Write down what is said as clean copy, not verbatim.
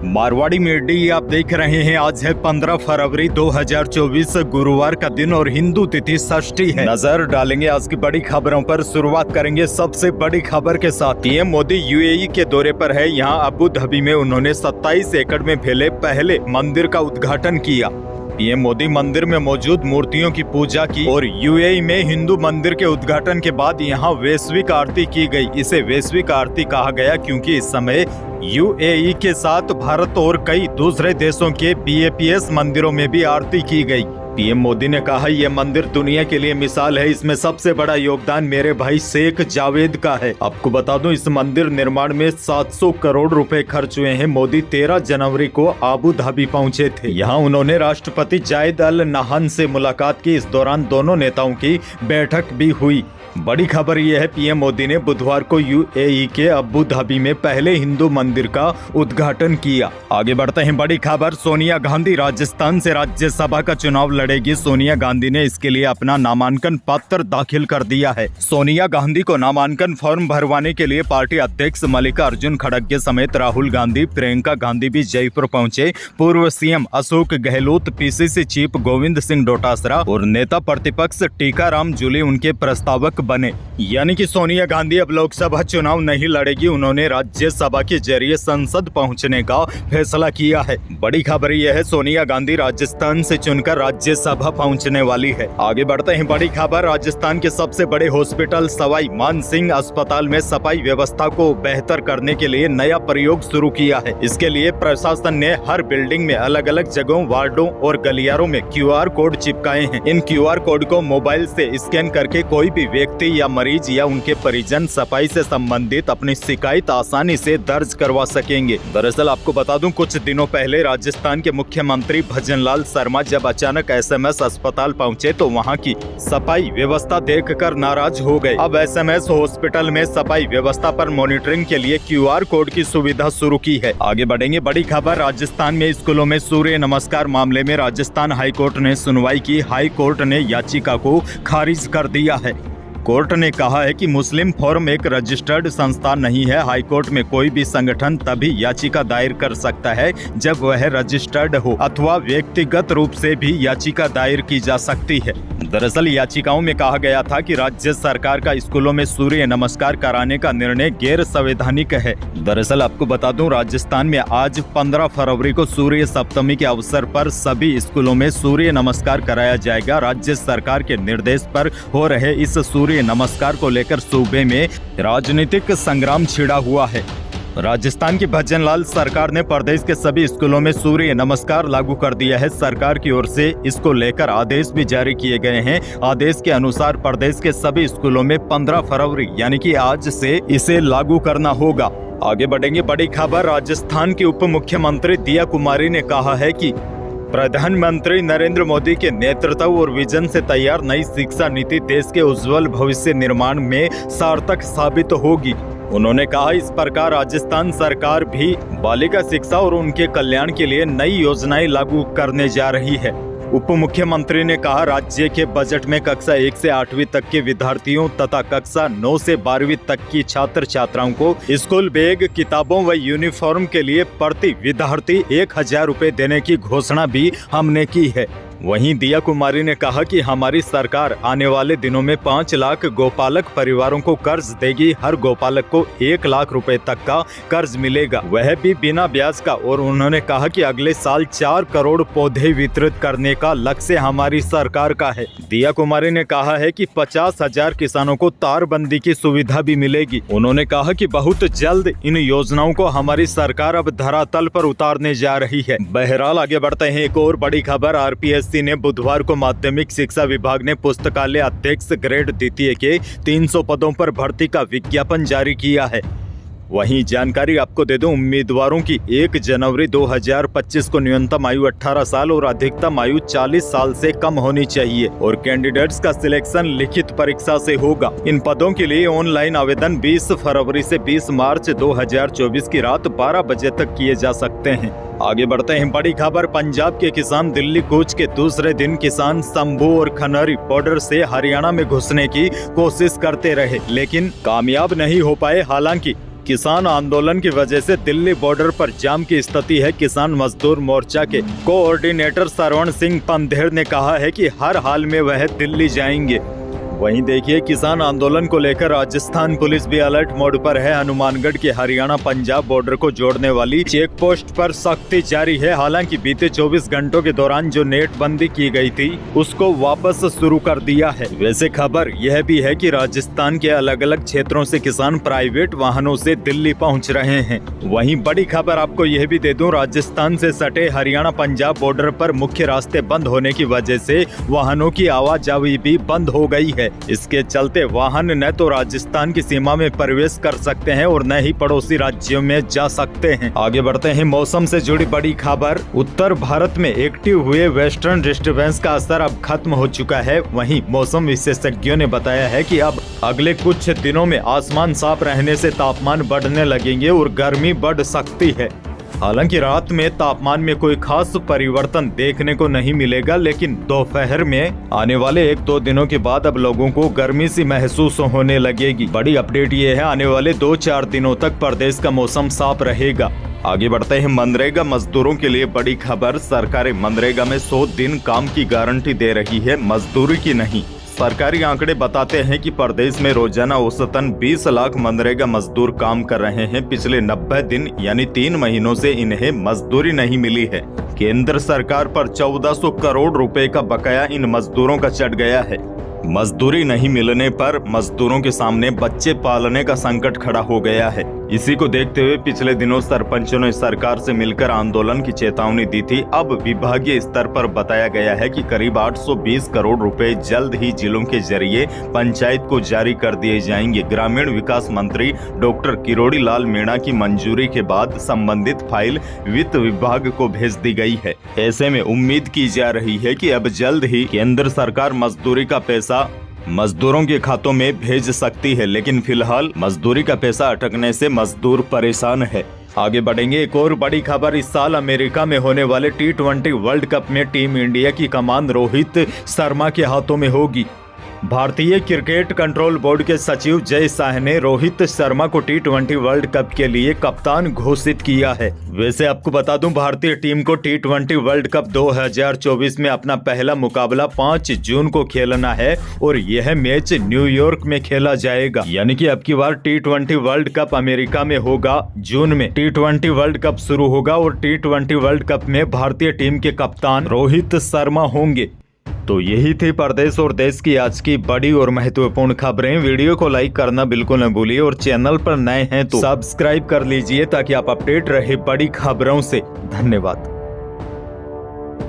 Marwari media आप देख रहे हैं। आज है 15 फरवरी 2024 गुरुवार का दिन और हिंदू तिथि षष्ठी है। नजर डालेंगे आज की बड़ी खबरों पर। शुरुआत करेंगे सबसे बड़ी खबर के साथ। पीएम मोदी यूएई के दौरे पर है। यहाँ अबू धाबी में उन्होंने 27 एकड़ में फैले पहले मंदिर का उद्घाटन किया। पीएम मोदी मंदिर में मौजूद मूर्तियों की पूजा की और यूएई में हिंदू मंदिर के उद्घाटन के बाद यहाँ वैश्विक आरती की गई। इसे वैश्विक आरती कहा गया क्योंकि इस समय यूएई के साथ भारत और कई दूसरे देशों के बीएपीएस मंदिरों में भी आरती की गई। पीएम मोदी ने कहा, यह मंदिर दुनिया के लिए मिसाल है। इसमें सबसे बड़ा योगदान मेरे भाई शेख जावेद का है। आपको बता दूं, इस मंदिर निर्माण में 700 करोड़ रुपए खर्च हुए हैं। मोदी 13 जनवरी को अबू धाबी पहुंचे थे। यहां उन्होंने राष्ट्रपति जायद अल नहान से मुलाकात की। इस दौरान दोनों नेताओं की बैठक भी हुई। बड़ी खबर यह है, पीएम मोदी ने बुधवार को यूएई के अबू धाबी में पहले हिंदू मंदिर का उद्घाटन किया। आगे बढ़ते हैं। बड़ी खबर, सोनिया गांधी राजस्थान से राज्यसभा का चुनाव लड़ेगी। सोनिया गांधी ने इसके लिए अपना नामांकन पत्र दाखिल कर दिया है। सोनिया गांधी को नामांकन फॉर्म भरवाने के लिए पार्टी अध्यक्ष मल्लिकार्जुन खड़गे समेत राहुल गांधी, प्रियंका गांधी भी जयपुर पहुंचे। पूर्व CM Ashok Gehlot, PCC chief Govind Singh Dotasra और नेता प्रतिपक्ष टीकाराम जूली उनके प्रस्तावक बने। यानी कि सोनिया गांधी अब लोकसभा चुनाव नहीं लड़ेगी। उन्होंने राज्यसभा के जरिए संसद पहुंचने का फैसला किया है। बड़ी खबर यह है, सोनिया गांधी राजस्थान से चुनकर राज्यसभा पहुंचने वाली है। आगे बढ़ते हैं। बड़ी खबर, राजस्थान के सबसे बड़े हॉस्पिटल सवाई मान सिंह अस्पताल में सफाई व्यवस्था को बेहतर करने के लिए नया प्रयोग शुरू किया है। इसके लिए प्रशासन ने हर बिल्डिंग में अलग अलग जगहों, वार्डों और गलियारों में QR कोड चिपकाए हैं। इन QR कोड को मोबाइल से स्कैन करके कोई भी व्यक्ति या मरीज या उनके परिजन सफाई से संबंधित अपनी शिकायत आसानी से दर्ज करवा सकेंगे। दरअसल आपको बता दूं, कुछ दिनों पहले राजस्थान के मुख्यमंत्री भजनलाल शर्मा जब अचानक SMS अस्पताल पहुंचे तो वहां की सफाई व्यवस्था देखकर नाराज हो गए। अब SMS हॉस्पिटल में सफाई व्यवस्था पर मॉनिटरिंग के लिए QR कोड की सुविधा शुरू की है। आगे बढ़ेंगे। बड़ी खबर, राजस्थान में स्कूलों में सूर्य नमस्कार मामले में राजस्थान हाईकोर्ट ने सुनवाई की। हाईकोर्ट ने याचिका को खारिज कर दिया है। कोर्ट ने कहा है कि मुस्लिम फोरम एक रजिस्टर्ड संस्था नहीं है। हाईकोर्ट में कोई भी संगठन तभी याचिका दायर कर सकता है जब वह रजिस्टर्ड हो अथवा व्यक्तिगत रूप से भी याचिका दायर की जा सकती है। दरअसल याचिकाओं में कहा गया था कि राज्य सरकार का स्कूलों में सूर्य नमस्कार कराने का निर्णय गैर संवैधानिक है। दरअसल आपको बता दूं, राजस्थान में आज 15 फरवरी को सूर्य सप्तमी के अवसर पर सभी स्कूलों में सूर्य नमस्कार कराया जाएगा। राज्य सरकार के निर्देश पर हो रहे इस सूर्य नमस्कार को लेकर सूबे में राजनीतिक संग्राम छिड़ा हुआ है। राजस्थान की भजनलाल सरकार ने प्रदेश के सभी स्कूलों में सूर्य नमस्कार लागू कर दिया है। सरकार की ओर से इसको लेकर आदेश भी जारी किए गए हैं। आदेश के अनुसार प्रदेश के सभी स्कूलों में 15 फरवरी यानी कि आज से इसे लागू करना होगा। आगे बढ़ेंगे। बड़ी खबर, राजस्थान की उप मुख्यमंत्री दिया कुमारी ने कहा है कि प्रधानमंत्री नरेंद्र मोदी के नेतृत्व और विजन से तैयार नई शिक्षा नीति देश के उज्जवल भविष्य निर्माण में सार्थक साबित होगी। उन्होंने कहा, इस प्रकार राजस्थान सरकार भी बालिका शिक्षा और उनके कल्याण के लिए नई योजनाएं लागू करने जा रही है। उप मुख्यमंत्री ने कहा, राज्य के बजट में कक्षा 1 से 8वीं तक के विद्यार्थियों तथा कक्षा 9 से 12वीं तक की छात्र छात्राओं को स्कूल बैग, किताबों व यूनिफॉर्म के लिए प्रति विद्यार्थी 1000 रुपए देने की घोषणा भी हमने की है। वहीं दिया कुमारी ने कहा कि हमारी सरकार आने वाले दिनों में 5 लाख गौपालक परिवारों को कर्ज देगी। हर गौपालक को 1 लाख रुपए तक का कर्ज मिलेगा, वह भी बिना ब्याज का। और उन्होंने कहा कि अगले साल 4 करोड़ पौधे वितरित करने का लक्ष्य हमारी सरकार का है। दिया कुमारी ने कहा है कि 50,000 किसानों को तारबंदी की सुविधा भी मिलेगी। उन्होंने कहा कि बहुत जल्द इन योजनाओं को हमारी सरकार अब धरातल पर उतारने जा रही है। बहरहाल आगे बढ़ते हैं। एक और बड़ी खबर, RPSC ने बुधवार को माध्यमिक शिक्षा विभाग ने पुस्तकालय अध्यक्ष ग्रेड द्वितीय के 300 पदों पर भर्ती का विज्ञापन जारी किया है। वहीं जानकारी आपको दे दूं, उम्मीदवारों की 1 जनवरी 2025 को न्यूनतम आयु 18 साल और अधिकतम आयु 40 साल से कम होनी चाहिए और कैंडिडेट्स का सिलेक्शन लिखित परीक्षा से होगा। इन पदों के लिए ऑनलाइन आवेदन 20 फरवरी से 20 मार्च 2024 की रात 12 बजे तक किए जा सकते हैं। आगे बढ़ते हैं। बड़ी खबर, पंजाब के किसान दिल्ली कूच के दूसरे दिन किसान शंभू और खनौरी बॉर्डर से हरियाणा में घुसने की कोशिश करते रहे लेकिन कामयाब नहीं हो पाए। हालांकि किसान आंदोलन की वजह से दिल्ली बॉर्डर पर जाम की स्थिति है। किसान मजदूर मोर्चा के कोऑर्डिनेटर श्रवण सिंह पंधेर ने कहा है कि हर हाल में वह दिल्ली जाएंगे। वहीं देखिए, किसान आंदोलन को लेकर राजस्थान पुलिस भी अलर्ट मोड पर है। हनुमानगढ़ के हरियाणा पंजाब बॉर्डर को जोड़ने वाली चेक पोस्ट पर सख्ती जारी है। हालांकि बीते 24 घंटों के दौरान जो नेटबंदी की गई थी उसको वापस शुरू कर दिया है। वैसे खबर यह भी है कि राजस्थान के अलग अलग क्षेत्रों से किसान प्राइवेट वाहनों से दिल्ली पहुंच रहे हैं। वहीं बड़ी खबर आपको यह भी दे दूं, राजस्थान से सटे हरियाणा पंजाब बॉर्डर पर मुख्य रास्ते बंद होने की वजह से वाहनों की आवाजाही भी बंद हो गई है। इसके चलते वाहन न तो राजस्थान की सीमा में प्रवेश कर सकते हैं और न ही पड़ोसी राज्यों में जा सकते हैं। आगे बढ़ते हैं, मौसम से जुड़ी बड़ी खबर। उत्तर भारत में एक्टिव हुए वेस्टर्न डिस्टर्बेंस का असर अब खत्म हो चुका है। वहीं मौसम विशेषज्ञों ने बताया है कि अब अगले कुछ दिनों में आसमान साफ रहने से तापमान बढ़ने लगेंगे और गर्मी बढ़ सकती है। हालांकि रात में तापमान में कोई खास परिवर्तन देखने को नहीं मिलेगा, लेकिन दोपहर में आने वाले 1-2 दिनों के बाद अब लोगों को गर्मी सी महसूस होने लगेगी। बड़ी अपडेट ये है, आने वाले 2-4 दिनों तक प्रदेश का मौसम साफ रहेगा। आगे बढ़ते हैं, मनरेगा मजदूरों के लिए बड़ी खबर। सरकार मनरेगा में 100 दिन काम की गारंटी दे रही है, मजदूरी की नहीं। सरकारी आंकड़े बताते हैं कि प्रदेश में रोजाना औसतन 20 लाख मनरेगा मजदूर काम कर रहे हैं। पिछले 90 दिन यानी 3 महीनों से इन्हें मजदूरी नहीं मिली है। केंद्र सरकार पर 1400 करोड़ रुपए का बकाया इन मजदूरों का चढ़ गया है। मजदूरी नहीं मिलने पर मजदूरों के सामने बच्चे पालने का संकट खड़ा हो गया है। इसी को देखते हुए पिछले दिनों सरपंचों ने सरकार से मिलकर आंदोलन की चेतावनी दी थी। अब विभागीय स्तर पर बताया गया है कि करीब 820 करोड़ रुपए जल्द ही जिलों के जरिए पंचायत को जारी कर दिए जाएंगे। ग्रामीण विकास मंत्री डॉक्टर किरोड़ी लाल मीणा की मंजूरी के बाद संबंधित फाइल वित्त विभाग को भेज दी गई है। ऐसे में उम्मीद की जा रही है कि अब जल्द ही केंद्र सरकार मजदूरी का पैसा मजदूरों के खातों में भेज सकती है, लेकिन फिलहाल मजदूरी का पैसा अटकने से मजदूर परेशान है। आगे बढ़ेंगे, एक और बड़ी खबर। इस साल अमेरिका में होने वाले T20 वर्ल्ड कप में टीम इंडिया की कमान रोहित शर्मा के हाथों में होगी। भारतीय क्रिकेट कंट्रोल बोर्ड के सचिव जय शाह ने रोहित शर्मा को T20 वर्ल्ड कप के लिए कप्तान घोषित किया है। वैसे आपको बता दूं, भारतीय टीम को T20 वर्ल्ड कप 2024 में अपना पहला मुकाबला 5 जून को खेलना है और यह मैच न्यूयॉर्क में खेला जाएगा। यानी कि अब की बार T20 वर्ल्ड कप अमेरिका में होगा। जून में T20 वर्ल्ड कप शुरू होगा और T20 वर्ल्ड कप में भारतीय टीम के कप्तान रोहित शर्मा होंगे। तो यही थी प्रदेश और देश की आज की बड़ी और महत्वपूर्ण खबरें। वीडियो को लाइक करना बिल्कुल न भूलिए और चैनल पर नए हैं तो सब्सक्राइब कर लीजिए ताकि आप अपडेट रहे बड़ी खबरों से। धन्यवाद।